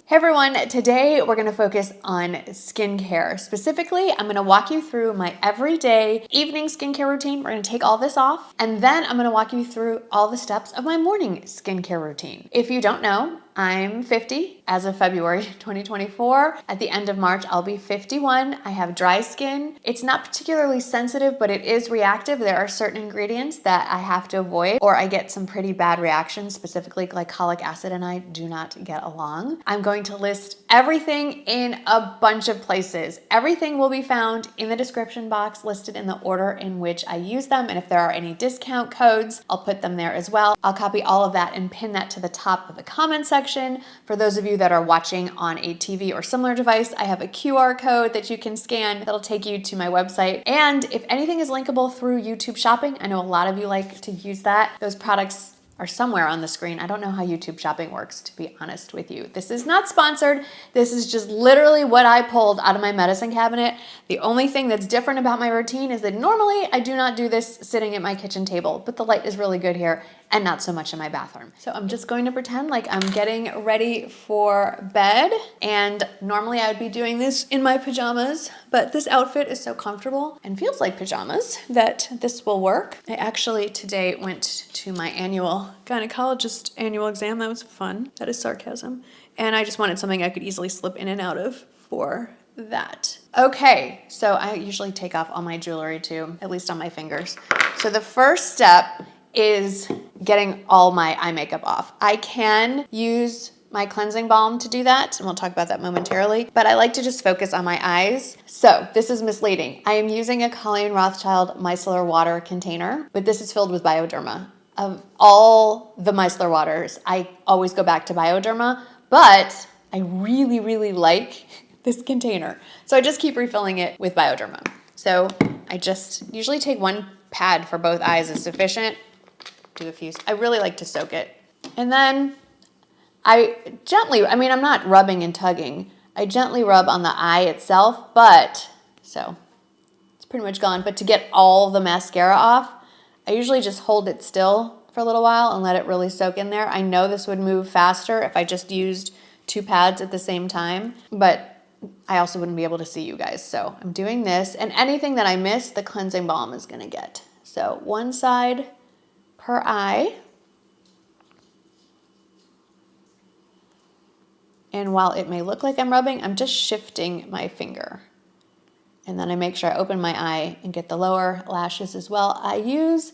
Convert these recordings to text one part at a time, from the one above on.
Hey everyone, today we're gonna focus on skincare. Specifically, I'm gonna walk you through my everyday evening skincare routine. We're gonna take all this off, and then I'm gonna walk you through all the steps of my morning skincare routine. If you don't know, I'm 50 as of February 2024. At the end of March, I'll be 51. I have dry skin. It's not particularly sensitive, but it is reactive. There are certain ingredients that I have to avoid, or I get some pretty bad reactions. Specifically, glycolic acid and I do not get along. I'm going to list everything in a bunch of places. Everything will be found in the description box, listed in the order in which I use them. And if there are any discount codes, I'll put them there as well. I'll copy all of that and pin that to the top of the comment section. For those of you that are watching on a TV or similar device, I have a QR code that you can scan that'll take you to my website. And if anything is linkable through YouTube Shopping, I know a lot of you like to use that. Those products are somewhere on the screen. I don't know how YouTube Shopping works, to be honest with you. This is not sponsored. This is just literally what I pulled out of my medicine cabinet. The only thing that's different about my routine is that normally I do not do this sitting at my kitchen table, but the light is really good here and not so much in my bathroom. So I'm just going to pretend like I'm getting ready for bed. And normally I would be doing this in my pajamas, but this outfit is so comfortable and feels like pajamas that this will work. I actually today went to my annual gynecologist annual exam. That was fun. That is sarcasm. And I just wanted something I could easily slip in and out of for that. Okay, so I usually take off all my jewelry too, at least on my fingers. So the first step is getting all my eye makeup off. I can use my cleansing balm to do that, and we'll talk about that momentarily, but I like to just focus on my eyes. So this is misleading. I am using a Colleen Rothschild micellar water container, but this is filled with Bioderma. Of all the micellar waters, I always go back to Bioderma, but I really, really like this container. So I just keep refilling it with Bioderma. So I just usually take one pad for both eyes is sufficient. Do a few. I really like to soak it. And then I gently, I'm not rubbing and tugging. I gently rub on the eye itself, but, so it's pretty much gone. But to get all the mascara off, I usually just hold it still for a little while and let it really soak in there. I know this would move faster if I just used two pads at the same time, but I also wouldn't be able to see you guys. So I'm doing this, and anything that I miss, the cleansing balm is gonna get. So one side per eye. And while it may look like I'm rubbing, I'm just shifting my finger. And then I make sure I open my eye and get the lower lashes as well. I use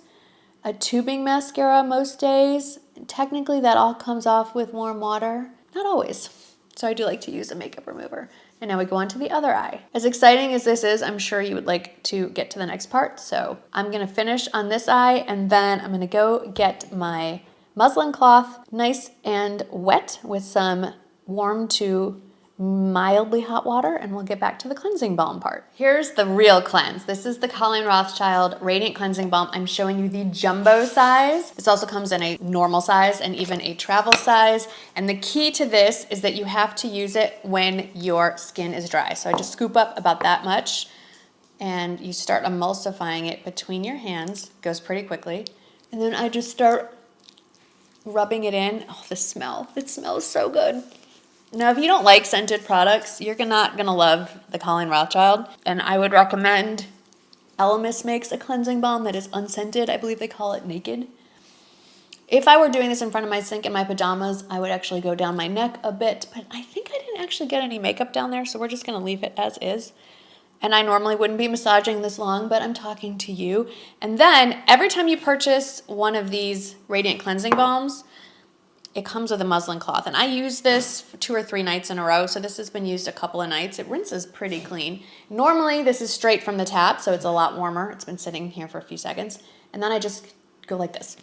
a tubing mascara most days. Technically that all comes off with warm water. Not always. So I do like to use a makeup remover. And now we go on to the other eye. As exciting as this is, I'm sure you would like to get to the next part. So I'm gonna finish on this eye, and then I'm gonna go get my muslin cloth nice and wet with some warm to mildly hot water, and we'll get back to the cleansing balm part. Here's the real cleanse. This is the Colleen Rothschild Radiant Cleansing Balm. I'm showing you the jumbo size. This also comes in a normal size and even a travel size. And the key to this is that you have to use it when your skin is dry. So I just scoop up about that much, and you start emulsifying it between your hands. It goes pretty quickly. And then I just start rubbing it in. Oh, the smell. It smells so good. Now, if you don't like scented products, you're not gonna love the Colleen Rothschild. And I would recommend, Elemis makes a cleansing balm that is unscented. I believe they call it Naked. If I were doing this in front of my sink in my pajamas, I would actually go down my neck a bit, but I think I didn't actually get any makeup down there, so we're just gonna leave it as is. And I normally wouldn't be massaging this long, but I'm talking to you. And then every time you purchase one of these Radiant Cleansing Balms, it comes with a muslin cloth, and I use this for 2 or 3 nights in a row, so this has been used a couple of nights. It rinses pretty clean. Normally, this is straight from the tap, so it's a lot warmer. It's been sitting here for a few seconds, and then I just go like this.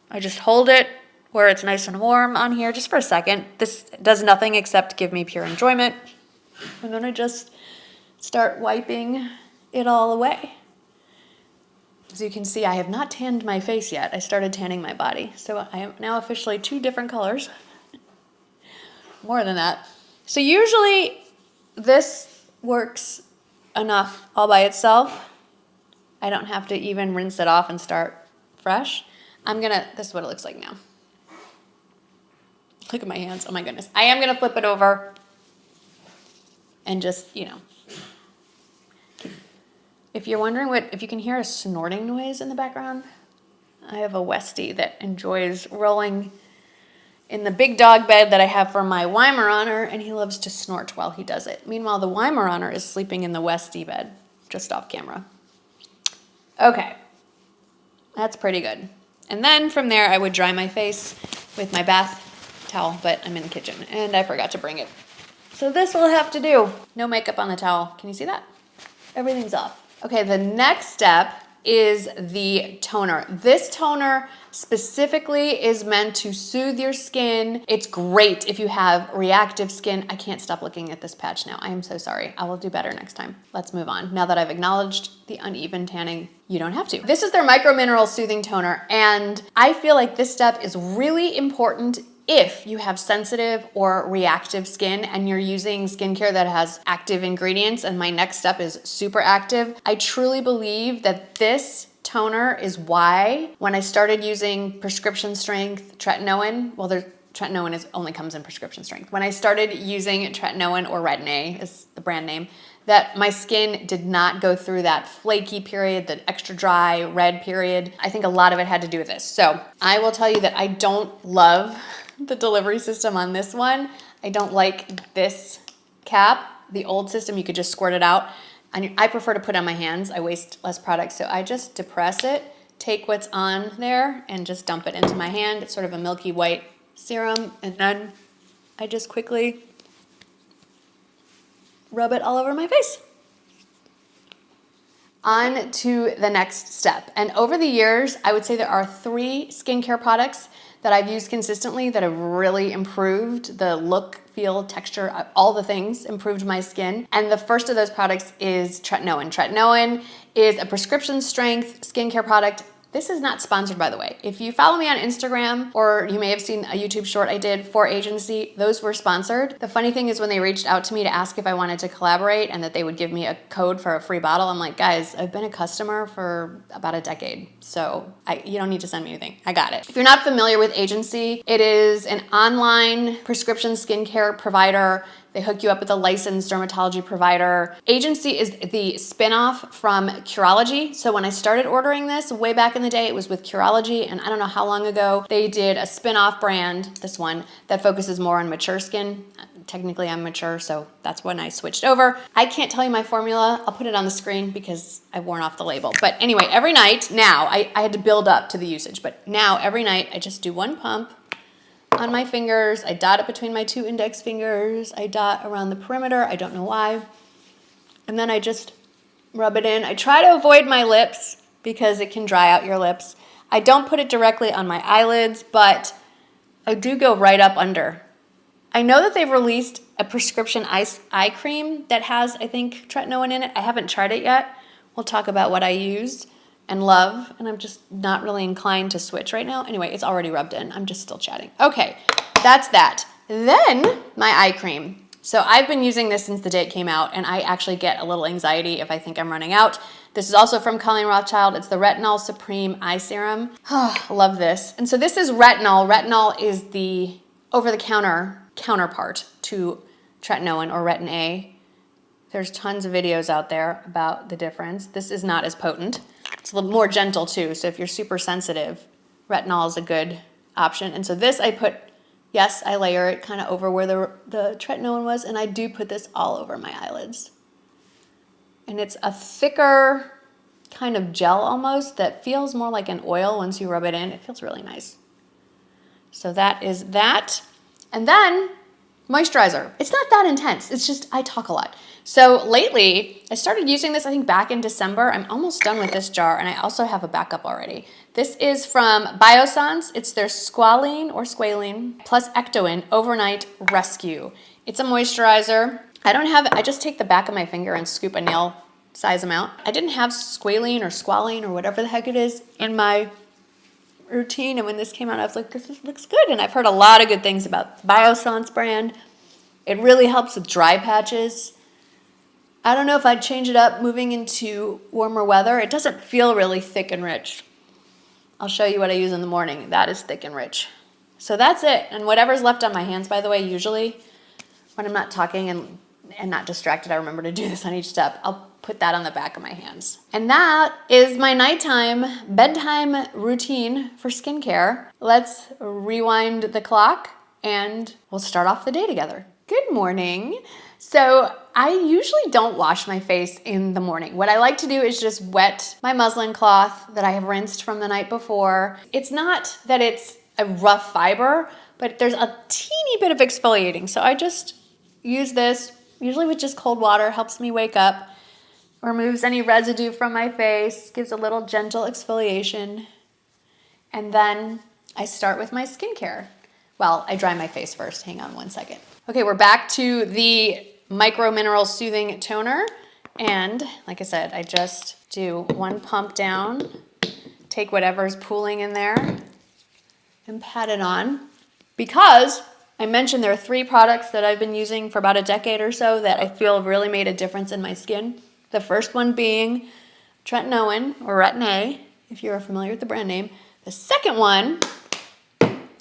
I just hold it where it's nice and warm on here just for a second. This does nothing except give me pure enjoyment, and then I just start wiping it all away. As you can see, I have not tanned my face yet. I started tanning my body. So I am now officially 2 different colors. More than that. So usually this works enough all by itself. I don't have to even rinse it off and start fresh. This is what it looks like now. Look at my hands. Oh my goodness. I am gonna flip it over and just, you know. If you're wondering if you can hear a snorting noise in the background, I have a Westie that enjoys rolling in the big dog bed that I have for my Weimaraner, and he loves to snort while he does it. Meanwhile, the Weimaraner is sleeping in the Westie bed, just off camera. Okay, that's pretty good. And then from there, I would dry my face with my bath towel, but I'm in the kitchen, and I forgot to bring it. So this will have to do. No makeup on the towel. Can you see that? Everything's off. Okay, the next step is the toner. This toner specifically is meant to soothe your skin. It's great if you have reactive skin. I can't stop looking at this patch now. I am so sorry. I will do better next time. Let's move on. Now that I've acknowledged the uneven tanning, you don't have to. This is their Micro Mineral Soothing Toner, and I feel like this step is really important if you have sensitive or reactive skin and you're using skincare that has active ingredients, and my next step is super active. I truly believe that this toner is why when I started using prescription strength tretinoin, well, tretinoin only comes in prescription strength. When I started using tretinoin, or Retin-A is the brand name, that my skin did not go through that flaky period, the extra dry red period. I think a lot of it had to do with this. So I will tell you that I don't love the delivery system on this one. I don't like this cap. The old system, you could just squirt it out. And I prefer to put it on my hands. I waste less product. So I just depress it, take what's on there, and just dump it into my hand. It's sort of a milky white serum. And then I just quickly rub it all over my face. On to the next step. And over the years, I would say there are 3 skincare products that I've used consistently that have really improved the look, feel, texture, all the things, improved my skin. And the first of those products is tretinoin. Tretinoin is a prescription strength skincare product. This is not sponsored, by the way. If you follow me on Instagram, or you may have seen a YouTube short I did for agency, those were sponsored. The funny thing is when they reached out to me to ask if I wanted to collaborate and that they would give me a code for a free bottle, I'm like, guys, I've been a customer for about a decade, so you don't need to send me anything. I got it. If you're not familiar with agency, it is an online prescription skincare provider. They hook you up with a licensed dermatology provider. Agency is the spinoff from Curology. So when I started ordering this way back in the day, it was with Curology, and I don't know how long ago, they did a spinoff brand, this one, that focuses more on mature skin. Technically I'm mature, so that's when I switched over. I can't tell you my formula. I'll put it on the screen because I've worn off the label. But anyway, every night now, I had to build up to the usage, but now every night I just do 1 pump on my fingers. I dot it between my 2 index fingers. I dot around the perimeter. I don't know why. And then I just rub it in. I try to avoid my lips because it can dry out your lips. I don't put it directly on my eyelids, but I do go right up under. I know that they've released a prescription eye cream that has, I think, tretinoin in it. I haven't tried it yet. We'll talk about what I used and love, and I'm just not really inclined to switch right now. Anyway, it's already rubbed in. I'm just still chatting. Okay, that's that. Then my eye cream. So I've been using this since the day it came out, and I actually get a little anxiety if I think I'm running out. This is also from Colleen Rothschild. It's the Retinol Supreme Eye Serum. Oh, love this. And so this is retinol. Retinol is the over-the-counter counterpart to tretinoin or Retin-A. There's tons of videos out there about the difference. This is not as potent. It's a little more gentle too, so if you're super sensitive, retinol is a good option. And so this I put, yes, I layer it kind of over where the tretinoin was, and I do put this all over my eyelids. And it's a thicker kind of gel almost that feels more like an oil once you rub it in. It feels really nice. So that is that. And then moisturizer. It's not that intense. It's just I talk a lot. So lately, I started using this, I think, back in December. I'm almost done with this jar, and I also have a backup already. This is from Biossance. It's their Squalene plus Ectoin Overnight Rescue. It's a moisturizer. I just take the back of my finger and scoop a nail size amount. I didn't have Squalene or whatever the heck it is in my routine, and when this came out, I was like, this looks good, and I've heard a lot of good things about the Biossance brand. It really helps with dry patches. I don't know if I'd change it up moving into warmer weather. It doesn't feel really thick and rich. I'll show you what I use in the morning. That is thick and rich. So that's it. And whatever's left on my hands, by the way, usually when I'm not talking and not distracted, I remember to do this on each step. I'll put that on the back of my hands. And that is my nighttime, bedtime routine for skincare. Let's rewind the clock and we'll start off the day together. Good morning. So I usually don't wash my face in the morning. What I like to do is just wet my muslin cloth that I have rinsed from the night before. It's not that it's a rough fiber, but there's a teeny bit of exfoliating. So I just use this, usually with just cold water, helps me wake up, removes any residue from my face, gives a little gentle exfoliation. And then I start with my skincare. Well, I dry my face first. Hang on one second. Okay, we're back to the Micro Mineral Soothing Toner. And like I said, I just do one pump down, take whatever's pooling in there and pat it on. Because I mentioned there are 3 products that I've been using for about a decade or so that I feel have really made a difference in my skin. The first one being Tretinoin, or Retin-A, if you're familiar with the brand name. The second one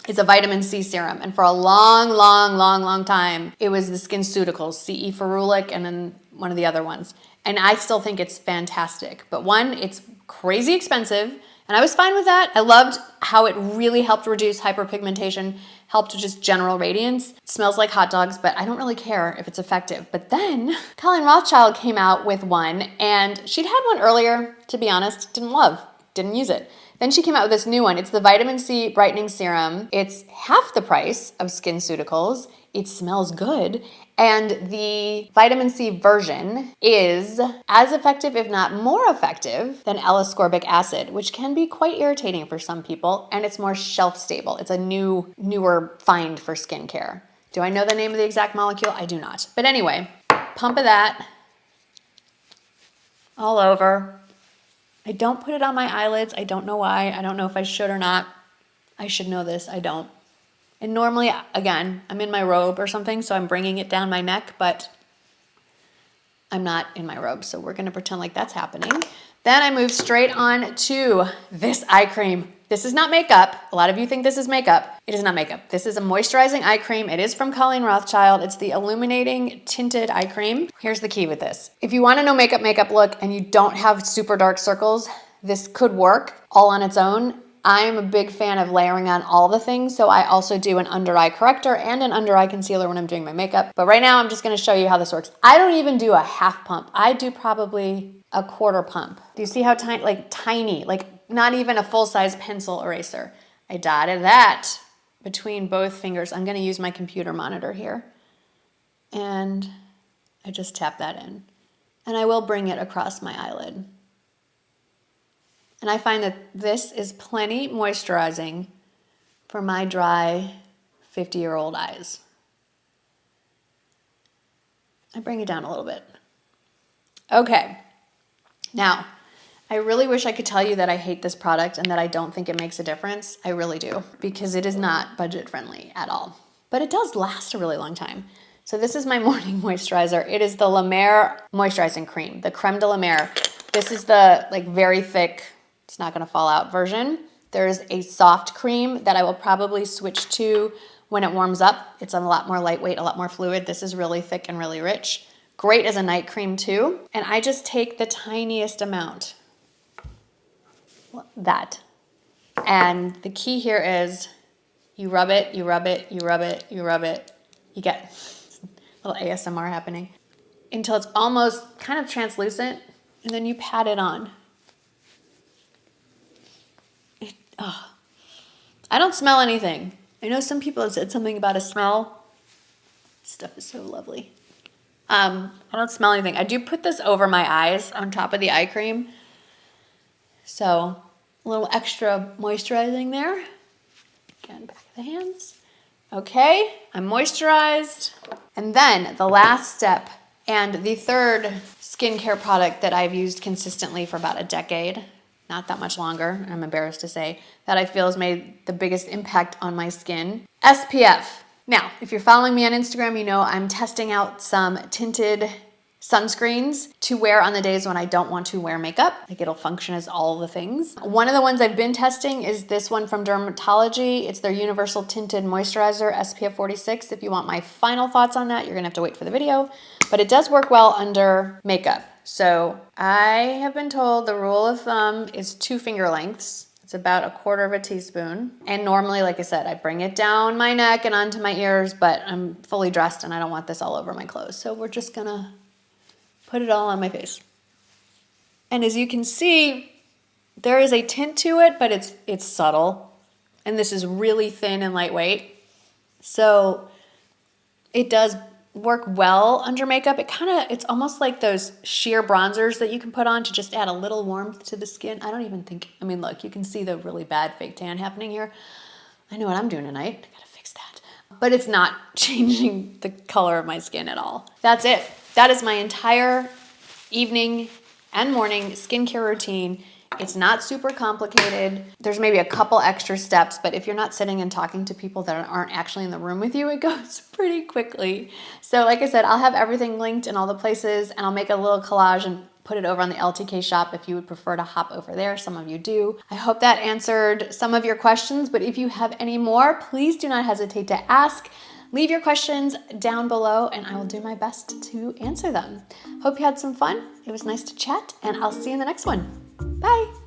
is a vitamin C serum. And for a long time, it was the SkinCeuticals, CE Ferulic, and then one of the other ones. And I still think it's fantastic. But one, it's crazy expensive, and I was fine with that. I loved how it really helped reduce hyperpigmentation, helped with just general radiance. It smells like hot dogs, but I don't really care if it's effective. But then Colleen Rothschild came out with one, and she'd had one earlier, to be honest, didn't use it. Then she came out with this new one. It's the Vitamin C Brightening Serum. It's half the price of SkinCeuticals. It smells good. And the vitamin C version is as effective, if not more effective, than L-ascorbic acid, which can be quite irritating for some people, and it's more shelf stable. It's a newer find for skincare. Do I know the name of the exact molecule? I do not. But anyway, pump of that all over. I don't put it on my eyelids. I don't know why. I don't know if I should or not. I should know this. I don't. And normally, again, I'm in my robe or something, so I'm bringing it down my neck, but I'm not in my robe, so we're going to pretend like that's happening. Then I move straight on to this eye cream. This is not makeup. A lot of you think this is makeup. It is not makeup. This is a moisturizing eye cream. It is from Colleen Rothschild. It's the Illuminating Tinted Eye Cream. Here's the key with this. If you want to know makeup look and you don't have super dark circles, this could work all on its own. I'm a big fan of layering on all the things, so I also do an under eye corrector and an under eye concealer when I'm doing my makeup. But right now, I'm just gonna show you how this works. I don't even do a half pump. I do probably a quarter pump. Do you see how tiny, like not even a full-size pencil eraser. I dotted that between both fingers. I'm gonna use my computer monitor here. And I just tap that in. And I will bring it across my eyelid. And I find that this is plenty moisturizing for my dry 50-year-old eyes. I bring it down a little bit. Okay. Now, I really wish I could tell you that I hate this product and that I don't think it makes a difference. I really do, because it is not budget friendly at all. But it does last a really long time. So this is my morning moisturizer. It is the La Mer Moisturizing Cream, the Creme de la Mer. This is the very thick, it's not gonna fall out version. There's a soft cream that I will probably switch to when it warms up. It's a lot more lightweight, a lot more fluid. This is really thick and really rich. Great as a night cream too. And I just take the tiniest amount. That. And the key here is you rub it, you rub it, you rub it, you rub it. You get a little ASMR happening until it's almost kind of translucent, and then you pat it on. I don't smell anything. I know some people have said something about a smell. This stuff is so lovely. I don't smell anything. I do put this over my eyes on top of the eye cream. So a little extra moisturizing there. Again, back of the hands. Okay, I'm moisturized. And then the last step and the third skincare product that I've used consistently for about a decade, not that much longer, I'm embarrassed to say, that I feel has made the biggest impact on my skin. SPF. Now, if you're following me on Instagram, you know I'm testing out some tinted sunscreens to wear on the days when I don't want to wear makeup. Like it'll function as all the things. One of the ones I've been testing is this one from DRMTLGY. It's their Universal Tinted Moisturizer, SPF 46. If you want my final thoughts on that, you're gonna have to wait for the video, but it does work well under makeup. So I have been told the rule of thumb is 2 finger lengths. It's about 1/4 teaspoon. And normally, like I said, I bring it down my neck and onto my ears, but I'm fully dressed and I don't want this all over my clothes. So we're just gonna put it all on my face. And as you can see, there is a tint to it, but it's subtle. And this is really thin and lightweight. So it does work well under makeup. It's almost like those sheer bronzers that you can put on to just add a little warmth to the skin. I mean, look, you can see the really bad fake tan happening here. I know what I'm doing tonight. I gotta fix that. But it's not changing the color of my skin at all. That's it. That is my entire evening and morning skincare routine. It's not super complicated. There's maybe a couple extra steps, but if you're not sitting and talking to people that aren't actually in the room with you, it goes pretty quickly. So like I said, I'll have everything linked in all the places, and I'll make a little collage and put it over on the LTK shop if you would prefer to hop over there. Some of you do. I hope that answered some of your questions, but if you have any more, please do not hesitate to ask. Leave your questions down below and I will do my best to answer them. Hope you had some fun. It was nice to chat, and I'll see you in the next one. Bye.